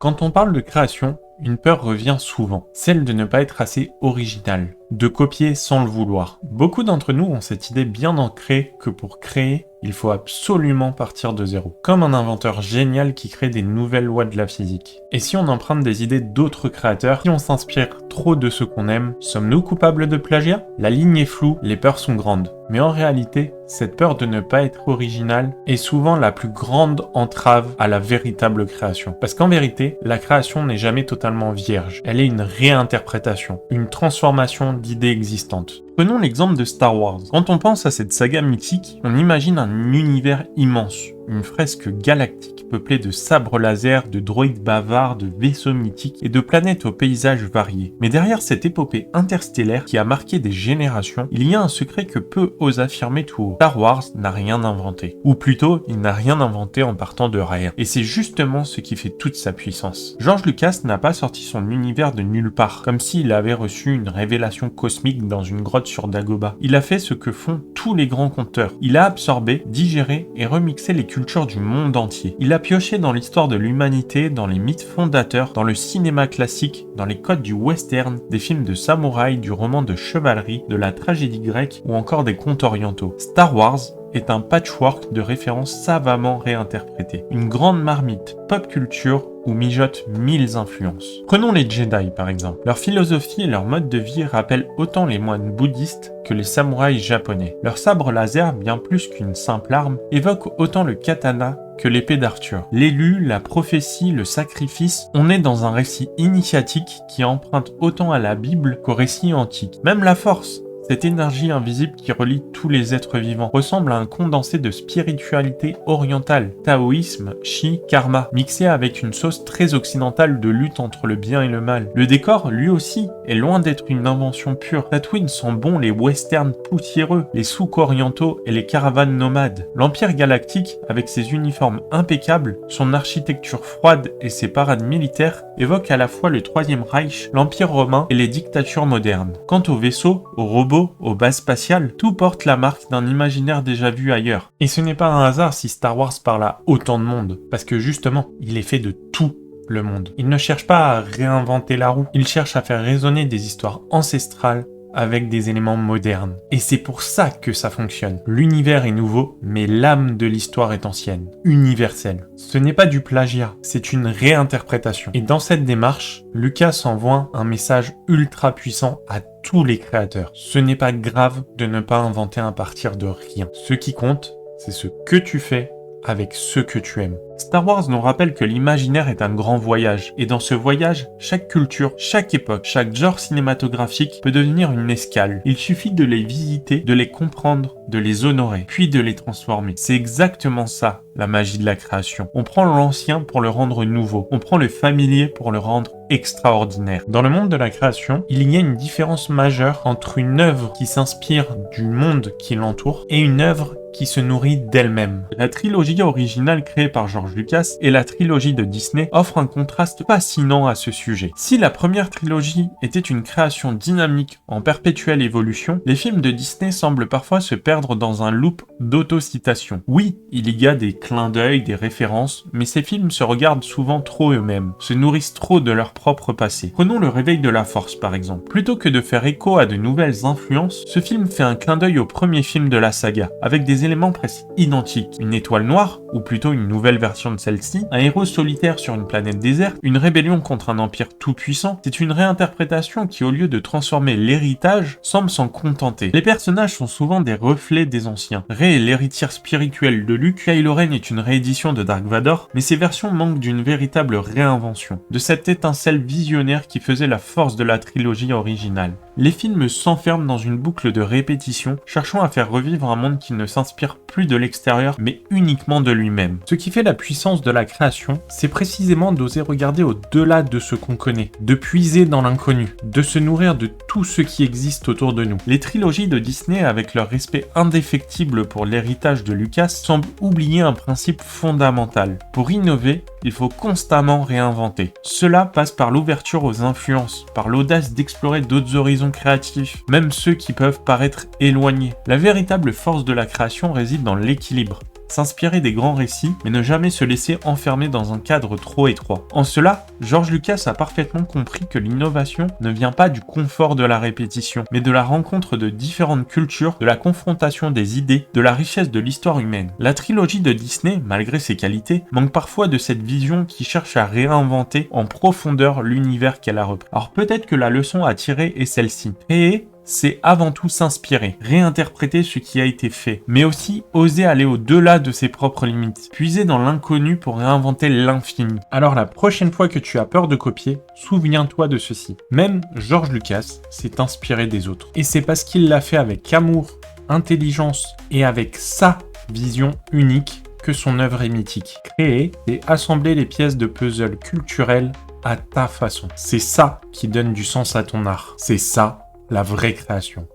Quand on parle de création, une peur revient souvent, celle de ne pas être assez original, de copier sans le vouloir. Beaucoup d'entre nous ont cette idée bien ancrée que pour créer, il faut absolument partir de zéro. Comme un inventeur génial qui crée des nouvelles lois de la physique. Et si on emprunte des idées d'autres créateurs, si on s'inspire trop de ce qu'on aime, sommes-nous coupables de plagiat? La ligne est floue, les peurs sont grandes. Mais en réalité, cette peur de ne pas être original est souvent la plus grande entrave à la véritable création. Parce qu'en vérité, la création n'est jamais totalement vierge. Elle est une réinterprétation, une transformation d'idées existantes. Prenons l'exemple de Star Wars. Quand on pense à cette saga mythique, on imagine un univers immense, une fresque galactique peuplée de sabres laser, de droïdes bavards, de vaisseaux mythiques et de planètes aux paysages variés. Mais derrière cette épopée interstellaire qui a marqué des générations, il y a un secret que peu osent affirmer tout haut. Star Wars n'a rien inventé. Ou plutôt, il n'a rien inventé en partant de rien. Et c'est justement ce qui fait toute sa puissance. George Lucas n'a pas sorti son univers de nulle part, comme s'il avait reçu une révélation cosmique dans une grotte sur Dagobah. Il a fait ce que font tous les grands conteurs. Il a absorbé, digéré et remixé les cultures du monde entier. Il a pioché dans l'histoire de l'humanité, dans les mythes fondateurs, dans le cinéma classique, dans les codes du western, des films de samouraï, du roman de chevalerie, de la tragédie grecque ou encore des contes orientaux. Star Wars est un patchwork de références savamment réinterprétées. Une grande marmite pop culture où mijotent 1000 influences. Prenons les Jedi par exemple. Leur philosophie et leur mode de vie rappellent autant les moines bouddhistes que les samouraïs japonais. Leur sabre laser, bien plus qu'une simple arme, évoque autant le katana que l'épée d'Arthur. L'élu, la prophétie, le sacrifice, on est dans un récit initiatique qui emprunte autant à la Bible qu'au récit antique. Même la force, cette énergie invisible qui relie tous les êtres vivants, ressemble à un condensé de spiritualité orientale, taoïsme, chi, karma, mixé avec une sauce très occidentale de lutte entre le bien et le mal. Le décor, lui aussi, est loin d'être une invention pure. Tatooine sent bon les westerns poussiéreux, les souks orientaux et les caravanes nomades. L'Empire galactique, avec ses uniformes impeccables, son architecture froide et ses parades militaires, évoque à la fois le Troisième Reich, l'Empire romain et les dictatures modernes. Quant aux vaisseaux, aux robots, aux bases spatiales, tout porte la marque d'un imaginaire déjà vu ailleurs. Et ce n'est pas un hasard si Star Wars parle à autant de monde, parce que justement, il est fait de tout le monde. Il ne cherche pas à réinventer la roue, il cherche à faire résonner des histoires ancestrales avec des éléments modernes. Et c'est pour ça que ça fonctionne. L'univers est nouveau, mais l'âme de l'histoire est ancienne, universelle. Ce n'est pas du plagiat, c'est une réinterprétation. Et dans cette démarche, Lucas envoie un message ultra puissant à tous les créateurs. Ce n'est pas grave de ne pas inventer à partir de rien. Ce qui compte, c'est ce que tu fais avec ce que tu aimes. Star Wars nous rappelle que l'imaginaire est un grand voyage, et dans ce voyage, chaque culture, chaque époque, chaque genre cinématographique peut devenir une escale. Il suffit de les visiter, de les comprendre, de les honorer, puis de les transformer. C'est exactement ça, la magie de la création. On prend l'ancien pour le rendre nouveau, on prend le familier pour le rendre extraordinaire. Dans le monde de la création, il y a une différence majeure entre une œuvre qui s'inspire du monde qui l'entoure et une œuvre qui se nourrit d'elle-même. La trilogie originale créée par George Lucas et la trilogie de Disney offrent un contraste fascinant à ce sujet. Si la première trilogie était une création dynamique en perpétuelle évolution, les films de Disney semblent parfois se perdre dans un loop d'autocitation. Oui, il y a des clins d'œil, des références, mais ces films se regardent souvent trop eux-mêmes, se nourrissent trop de leur propre passé. Prenons Le Réveil de la Force par exemple. Plutôt que de faire écho à de nouvelles influences, ce film fait un clin d'œil au premier film de la saga, avec des éléments presque identiques. Une étoile noire, ou plutôt une nouvelle version de celle-ci, un héros solitaire sur une planète déserte, une rébellion contre un empire tout-puissant, c'est une réinterprétation qui, au lieu de transformer l'héritage, semble s'en contenter. Les personnages sont souvent des reflets des anciens. Rey est l'héritière spirituelle de Luke, Kylo Ren est une réédition de Dark Vador, mais ces versions manquent d'une véritable réinvention, de cette étincelle visionnaire qui faisait la force de la trilogie originale. Les films s'enferment dans une boucle de répétition, cherchant à faire revivre un monde qui ne s'inspire plus de l'extérieur, mais uniquement de lui-même. Ce qui fait la puissance de la création, c'est précisément d'oser regarder au-delà de ce qu'on connaît, de puiser dans l'inconnu, de se nourrir de tout ce qui existe autour de nous. Les trilogies de Disney, avec leur respect indéfectible pour l'héritage de Lucas, semblent oublier un principe fondamental. Pour innover, il faut constamment réinventer. Cela passe par l'ouverture aux influences, par l'audace d'explorer d'autres horizons créatifs, même ceux qui peuvent paraître éloignés. La véritable force de la création réside dans l'équilibre. s'inspirer des grands récits, mais ne jamais se laisser enfermer dans un cadre trop étroit. En cela, George Lucas a parfaitement compris que l'innovation ne vient pas du confort de la répétition, mais de la rencontre de différentes cultures, de la confrontation des idées, de la richesse de l'histoire humaine. La trilogie de Disney, malgré ses qualités, manque parfois de cette vision qui cherche à réinventer en profondeur l'univers qu'elle a repris. Alors peut-être que la leçon à tirer est celle-ci. Créer, c'est avant tout s'inspirer, réinterpréter ce qui a été fait, mais aussi oser aller au-delà de ses propres limites, puiser dans l'inconnu pour réinventer l'infini. Alors la prochaine fois que tu as peur de copier, souviens-toi de ceci. Même George Lucas s'est inspiré des autres. Et c'est parce qu'il l'a fait avec amour, intelligence et avec sa vision unique que son œuvre est mythique. Créer et assembler les pièces de puzzle culturelles à ta façon. C'est ça qui donne du sens à ton art. C'est ça la vraie création.